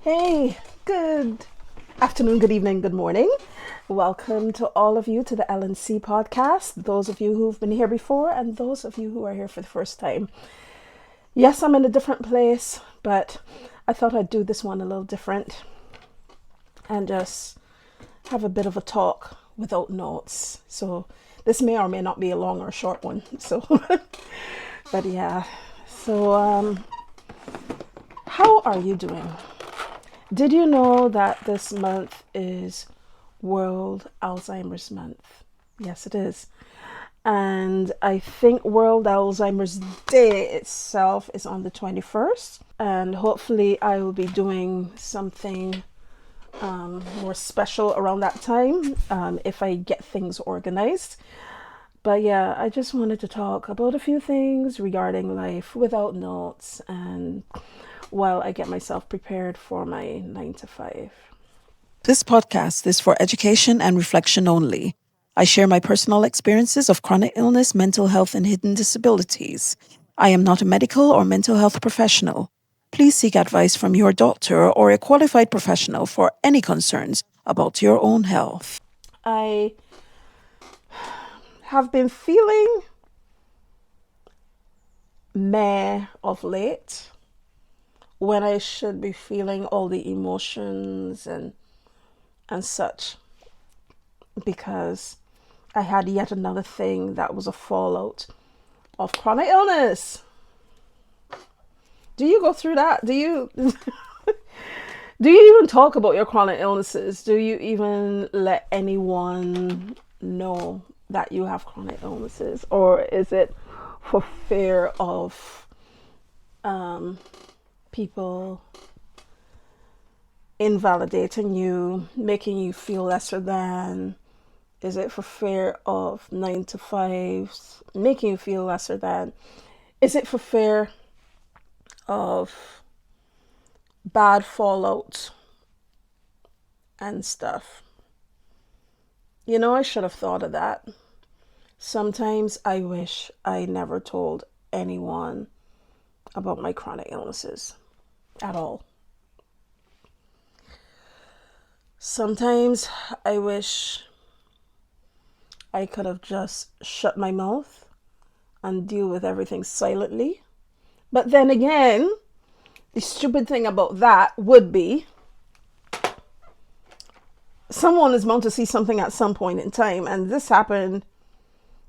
Hey, good afternoon, good evening, good morning. Welcome to all of you to the LNC podcast. Those of you who've been here before and those of you who are here for the first time. Yes, I'm in a different place, but I thought I'd do this one a little different and just have a bit of a talk without notes. So this may or may not be a long or a short one. So, but yeah. So, how are you doing? Did you know that this month is World Alzheimer's Month? Yes, it is. And I think World Alzheimer's Day itself is on the 21st. And hopefully I will be doing something more special around that time if I get things organized. But yeah, I just wanted to talk about a few things regarding life without notes and while I get myself prepared for my 9 to 5. This podcast is for education and reflection only. I share my personal experiences of chronic illness, mental health, and hidden disabilities. I am not a medical or mental health professional. Please seek advice from your doctor or a qualified professional for any concerns about your own health. I have been feeling meh of late when I should be feeling all the emotions and such, because I had yet another thing that was a fallout of chronic illness. Do you go through that? Do you do you even talk about your chronic illnesses? Do you even let anyone know that you have chronic illnesses, or is it for fear of people invalidating you, making you feel lesser than? Is it for fear of 9 to 5s, making you feel lesser than? Is it for fear of bad fallout and stuff? You know, I should have thought of that. Sometimes I wish I never told anyone about my chronic illnesses at all. Sometimes I wish I could have just shut my mouth and deal with everything silently. But then again, the stupid thing about that would be someone is bound to see something at some point in time. And this happened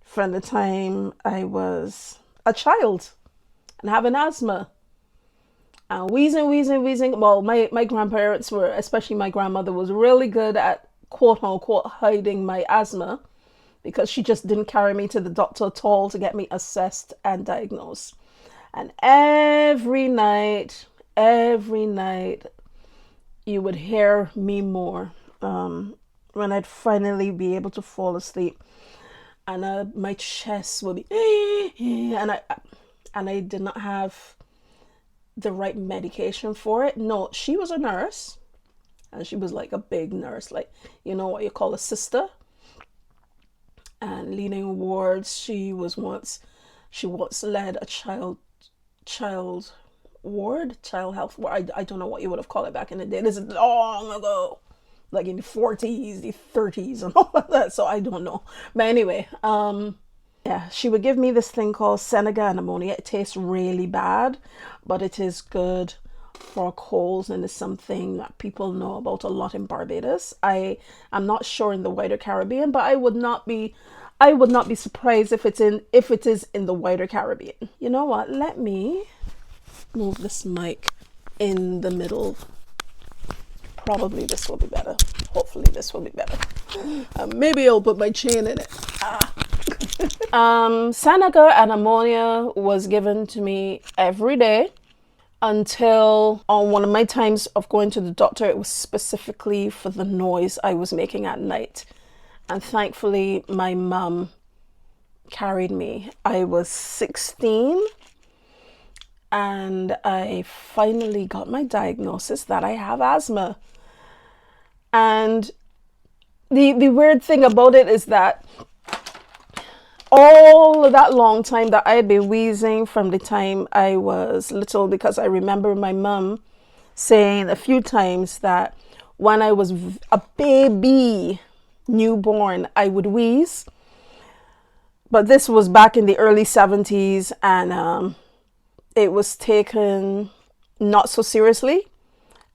from the time I was a child and having asthma. And wheezing. Well, my grandparents were, especially my grandmother, was really good at quote unquote hiding my asthma because she just didn't carry me to the doctor at all to get me assessed and diagnosed. And every night, you would hear me more when I'd finally be able to fall asleep. And my chest would be, and I did not have the right medication for it. No, she was a nurse, and she was like a big nurse, like, you know what you call a sister. And leaning wards, she once led a child health ward. I don't know what you would have called it back in the day. This is long ago, like in the 40s, the 30s, and all of that. So I don't know. But anyway, yeah, she would give me this thing called Seneca and ammonia. It tastes really bad, but it is good for colds, and is something that people know about a lot in Barbados. I'm not sure in the wider Caribbean, but I would not be surprised if it is in the wider Caribbean. You know what? Let me move this mic in the middle. Probably this will be better. Hopefully this will be better. Maybe I'll put my chin in it. Seneca and ammonia was given to me every day until on one of my times of going to the doctor, it was specifically for the noise I was making at night. And thankfully, my mom carried me. I was 16 and I finally got my diagnosis that I have asthma. And the weird thing about it is that all of that long time that I had been wheezing from the time I was little, because I remember my mom saying a few times that when I was a baby, newborn, I would wheeze. But this was back in the early 70s, and it was taken not so seriously,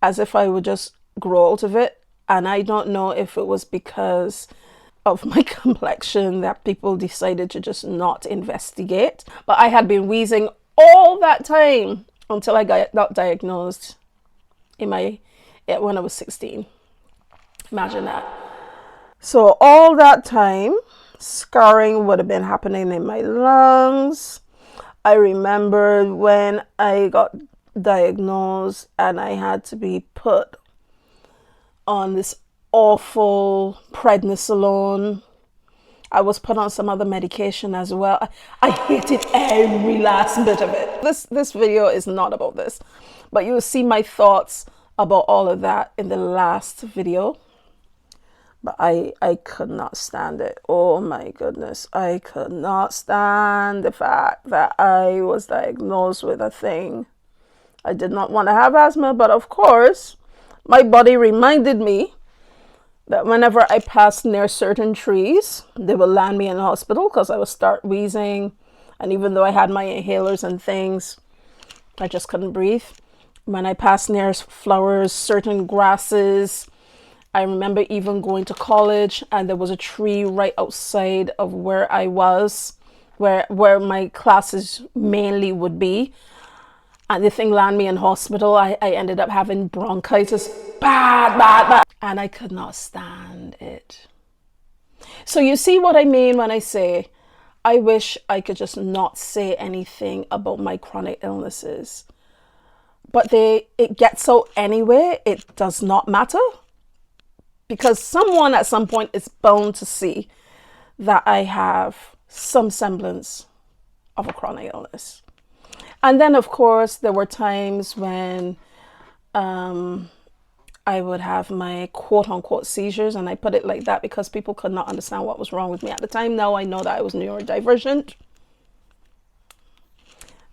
as if I would just grow out of it. And I don't know if it was because of my complexion that people decided to just not investigate. But I had been wheezing all that time until I got diagnosed when I was 16. Imagine that. So all that time, scarring would have been happening in my lungs. I remember when I got diagnosed and I had to be put on this awful prednisolone. I was put on some other medication as well. I hated every last bit of it. This video is not about this, but you will see my thoughts about all of that in the last video. But I could not stand it. Oh my goodness. I could not stand the fact that I was diagnosed with a thing. I did not want to have asthma, but of course, my body reminded me that whenever I passed near certain trees, they would land me in the hospital because I would start wheezing. And even though I had my inhalers and things, I just couldn't breathe. When I passed near flowers, certain grasses, I remember even going to college and there was a tree right outside of where I was, where my classes mainly would be. And the thing landed me in hospital. I ended up having bronchitis, bad. And I could not stand it. So you see what I mean when I say, I wish I could just not say anything about my chronic illnesses. But it gets out anyway. It does not matter. Because someone at some point is bound to see that I have some semblance of a chronic illness. And then, of course, there were times when I would have my quote-unquote seizures, and I put it like that because people could not understand what was wrong with me at the time. Now I know that I was neurodivergent.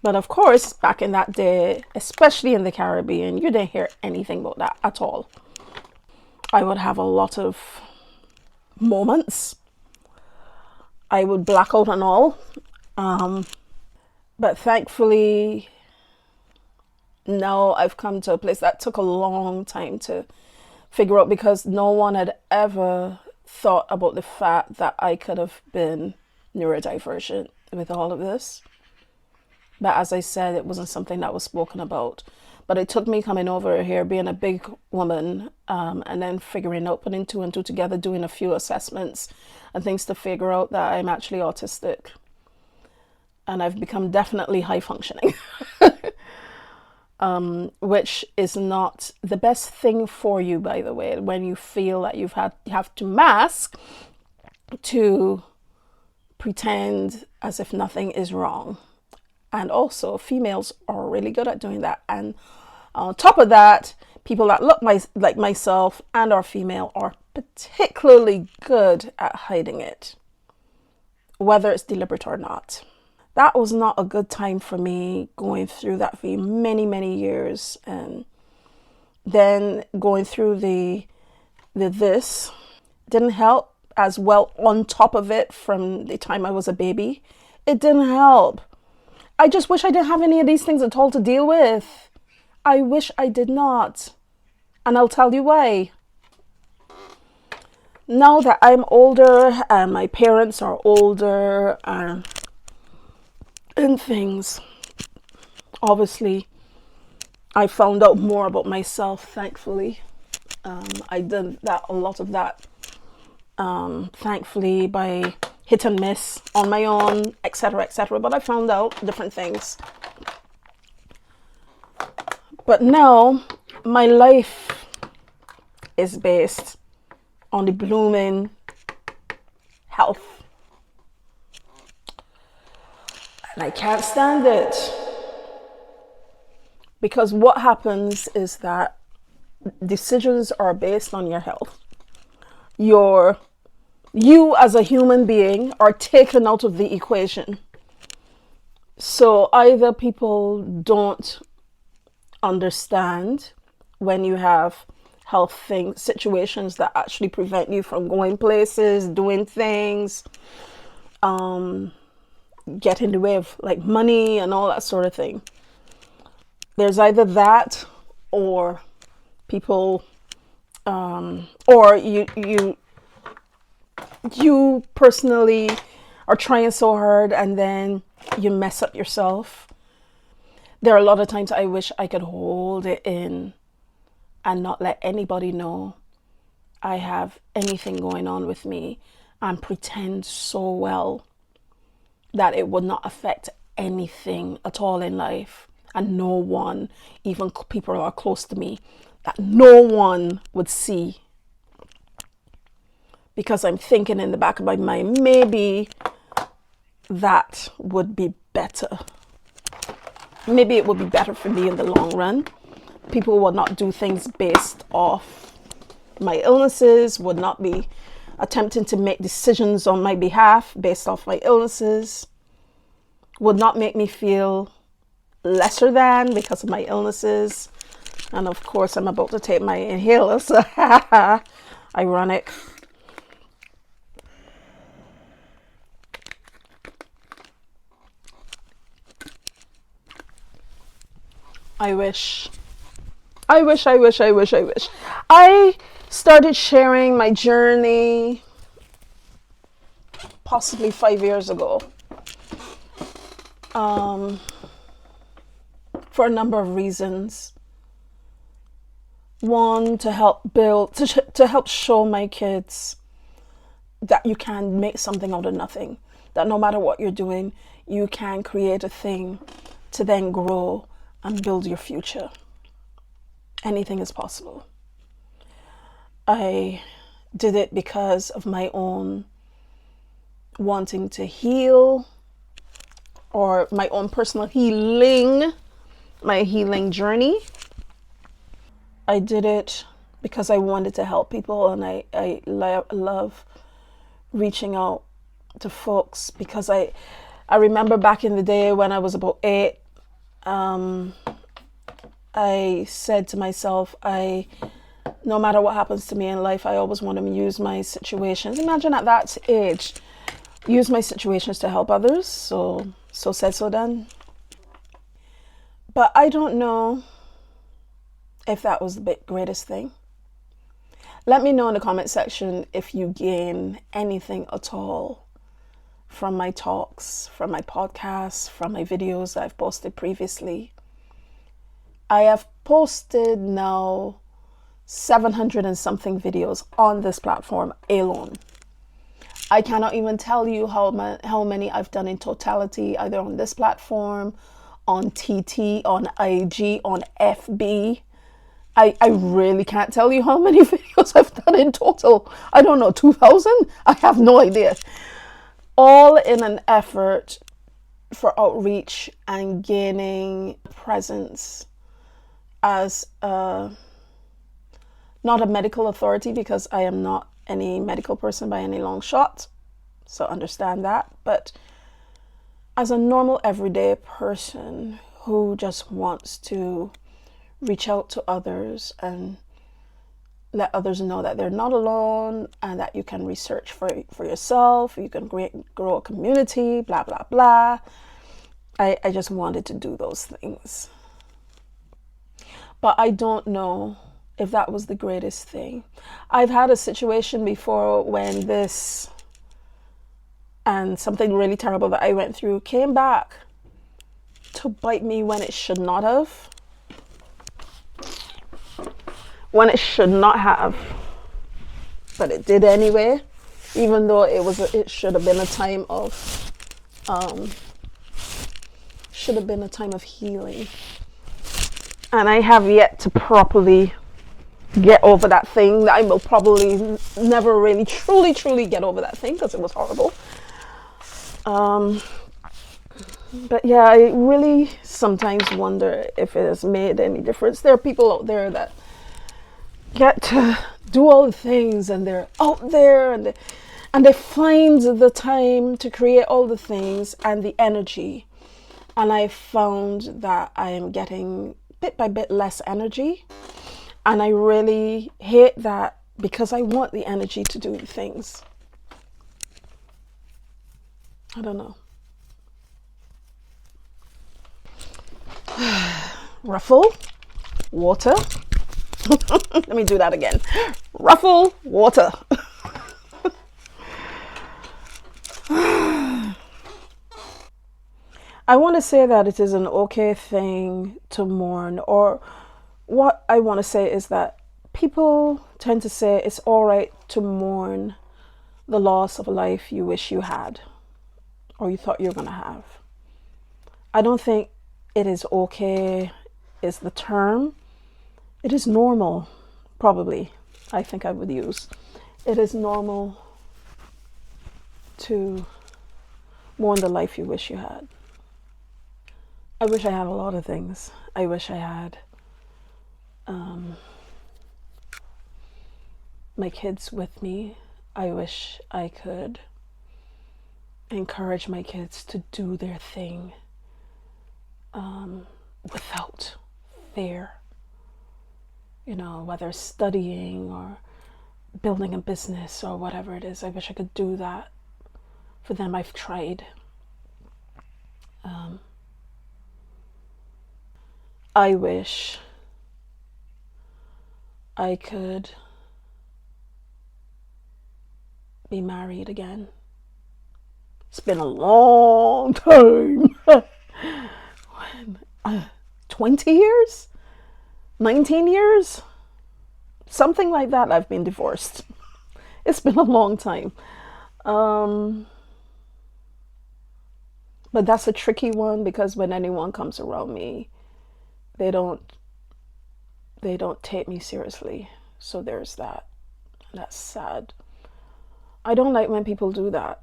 But of course, back in that day, especially in the Caribbean, you didn't hear anything about that at all. I would have a lot of moments. I would black out and all. But thankfully, now I've come to a place that took a long time to figure out because no one had ever thought about the fact that I could have been neurodivergent with all of this. But as I said, it wasn't something that was spoken about. But it took me coming over here, being a big woman, and then figuring out, putting two and two together, doing a few assessments and things to figure out that I'm actually autistic. And I've become definitely high functioning, which is not the best thing for you, by the way, when you feel that you have to mask to pretend as if nothing is wrong. And also, females are really good at doing that. And on top of that, people that look like myself and are female are particularly good at hiding it, whether it's deliberate or not. That was not a good time for me going through that for many, many years. And then going through this didn't help as well on top of it from the time I was a baby. It didn't help. I just wish I didn't have any of these things at all to deal with. I wish I did not. And I'll tell you why. Now that I'm older and my parents are older and things, obviously, I found out more about myself, thankfully. I did a lot of that, thankfully, by hit and miss on my own, etc., etc. But I found out different things. But now my life is based on the blooming health. And I can't stand it. Because what happens is that decisions are based on your health. You as a human being are taken out of the equation. So either people don't understand when you have health things, situations that actually prevent you from going places, doing things, get in the way of like money and all that sort of thing. There's either that or people, or you personally are trying so hard and then you mess up yourself. There are a lot of times I wish I could hold it in and not let anybody know I have anything going on with me and pretend so well that it would not affect anything at all in life, and no one, even people who are close to me, that no one would see, because I'm thinking in the back of my mind, maybe that would be better. Maybe it would be better for me in the long run. People would not do things based off my illnesses, would not be attempting to make decisions on my behalf based off my illnesses, would not make me feel lesser than because of my illnesses. And of course, I'm about to take my inhalers. Ironic. I wish. I started sharing my journey possibly 5 years ago. For a number of reasons. One, to help build, to help show my kids that you can make something out of nothing. That no matter what you're doing, you can create a thing to then grow and build your future. Anything is possible. I did it because of my own wanting to heal, or my own personal healing, my healing journey. I did it because I wanted to help people, and I love reaching out to folks, because I remember back in the day when I was about 8, I said to myself, no matter what happens to me in life, I always want to use my situations. Imagine at that age, use my situations to help others. So said, so done. But I don't know if that was the greatest thing. Let me know in the comment section if you gain anything at all from my talks, from my podcasts, from my videos that I've posted previously. I have posted now 700 and something videos on this platform alone. I cannot even tell you how many I've done in totality, either on this platform, on TT, on IG, on FB. I really can't tell you how many videos I've done in total. I don't know, 2,000? I have no idea. All in an effort for outreach and gaining presence as not a medical authority, because I am not any medical person by any long shot, so understand that, but as a normal everyday person who just wants to reach out to others and let others know that they're not alone, and that you can research for yourself, you can grow a community, blah blah blah. I just wanted to do those things. But I don't know if that was the greatest thing. I've had a situation before when this and something really terrible that I went through came back to bite me when it should not have. When it should not have. But it did anyway, even though it should have been a time of healing. And I have yet to properly get over that thing. I will probably never really truly get over that thing, because it was horrible. But yeah, I really sometimes wonder if it has made any difference. There are people out there that get to do all the things, and they're out there, and they find the time to create all the things and the energy. And I found that I am getting bit by bit less energy. And I really hate that because I want the energy to do things. I don't know. Ruffle, water. Let me do that again. Ruffle, water. I want to say that it is an okay thing to mourn, or what I want to say is that people tend to say it's all right to mourn the loss of a life you wish you had or you thought you were going to have. I don't think it is okay is the term. It is normal, probably, I think I would use. It is normal to mourn the life you wish you had. I wish I had a lot of things. I wish I had my kids with me. I wish I could encourage my kids to do their thing without fear. You know, whether studying or building a business or whatever it is. I wish I could do that for them. I've tried. I wish I could be married again. It's been a long time. 20 years? 19 years? Something like that. I've been divorced. It's been a long time. But that's a tricky one because when anyone comes around me, they don't take me seriously. So there's that. That's sad. I don't like when people do that.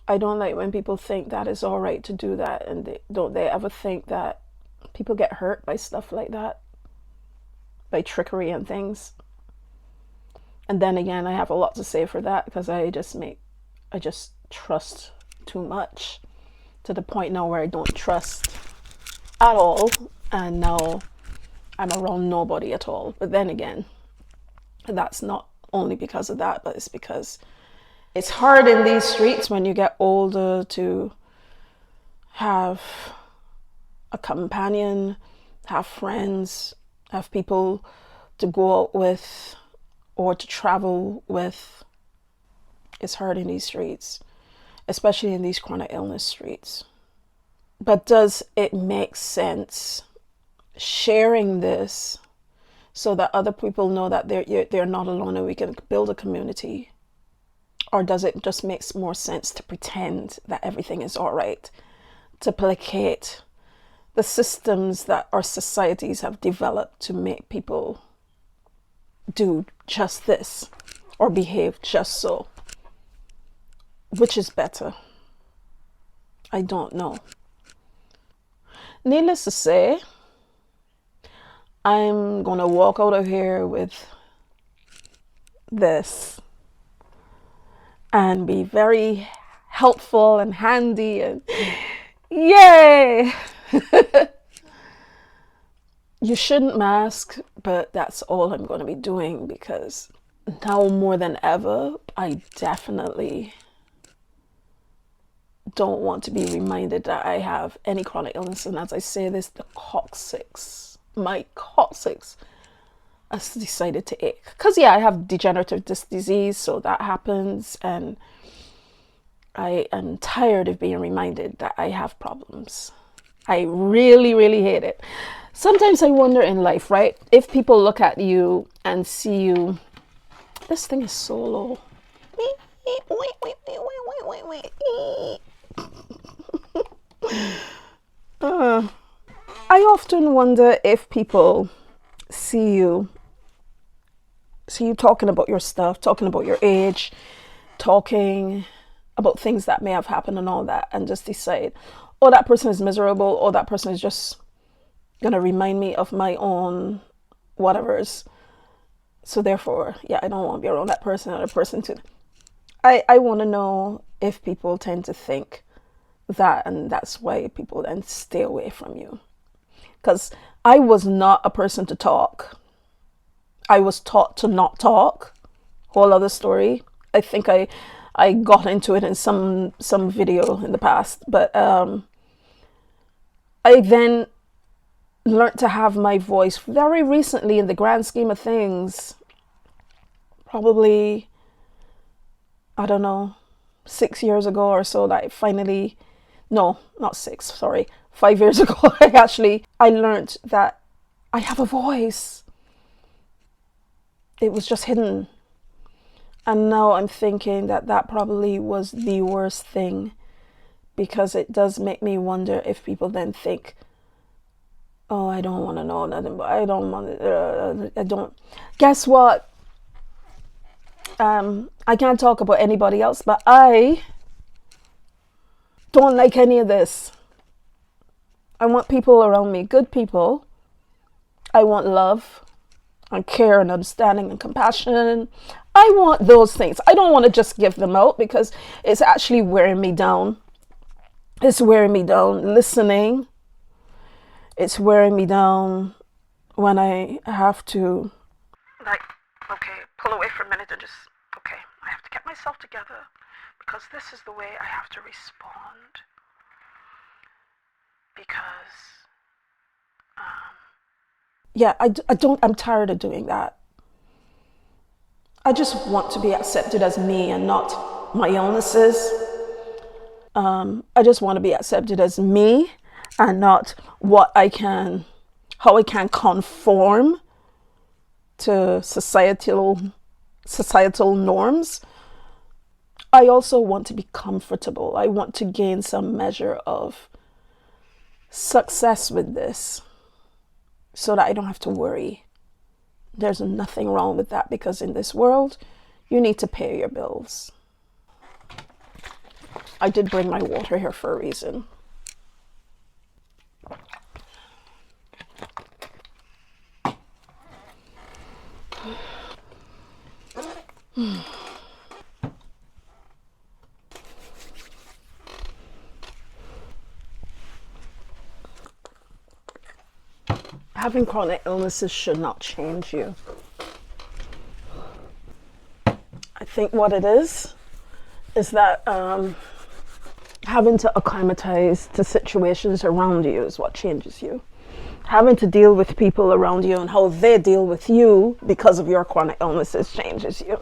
I don't like when people think that it's all right to do that, and don't they ever think that people get hurt by stuff like that, by trickery and things. And then again, I have a lot to say for that because I just trust too much to the point now where I don't trust at all, and now I'm around nobody at all. But then again, that's not only because of that, but it's because it's hard in these streets when you get older to have a companion, have friends, have people to go out with or to travel with. It's hard in these streets, especially in these chronic illness streets. But does it make sense sharing this so that other people know that they're not alone and we can build a community? Or does it just make more sense to pretend that everything is all right, to placate the systems that our societies have developed to make people do just this or behave just so? Which is better? I don't know. Needless to say, I'm going to walk out of here with this and be very helpful and handy and yay! You shouldn't mask, but that's all I'm going to be doing because now more than ever, I definitely don't want to be reminded that I have any chronic illness. And as I say this, my coccyx has decided to ache. Because yeah, I have degenerative disc disease, so that happens. And I am tired of being reminded that I have problems. I really, really hate it. Sometimes I wonder in life, right? If people look at you and see you, this thing is so low. I often wonder if people see you talking about your stuff, talking about your age, talking about things that may have happened and all that, and just decide, oh, that person is miserable, or that person is just gonna remind me of my own whatevers. So therefore, yeah, I don't want to be around that person or the person too. I want to know if people tend to think that, and that's why people then stay away from you. Because I was not a person to talk. I was taught to not talk. Whole other story. I think I got into it in some video in the past, but I then learned to have my voice very recently in the grand scheme of things. Probably, I don't know, 6 years ago or so that I finally, no, not 6, sorry, 5 years ago, I learned that I have a voice. It was just hidden. And now I'm thinking that that probably was the worst thing, because it does make me wonder if people then think, oh, I don't want to know nothing, but I don't want to, I don't. Guess what? I can't talk about anybody else, but I don't like any of this. I want people around me, good people. I want love and care and understanding and compassion. I want those things. I don't want to just give them out, because it's actually wearing me down. It's wearing me down listening. It's wearing me down when I have to, like, okay, pull away for a minute and just, okay, I have to get myself together, because this is the way I have to respond. Because, yeah, I'm tired of doing that. I just want to be accepted as me and not my illnesses. I just want to be accepted as me and not how I can conform to societal norms. I also want to be comfortable. I want to gain some measure of success with this, so that I don't have to worry. There's nothing wrong with that, because in this world, you need to pay your bills. I did bring my water here for a reason. Having chronic illnesses should not change you. I think what it is that having to acclimatize to situations around you is what changes you. Having to deal with people around you and how they deal with you because of your chronic illnesses changes you.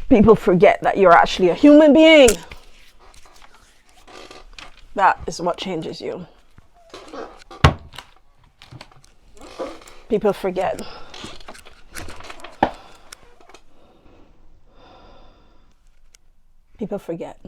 People forget that you're actually a human being. That is what changes you. People forget. People forget.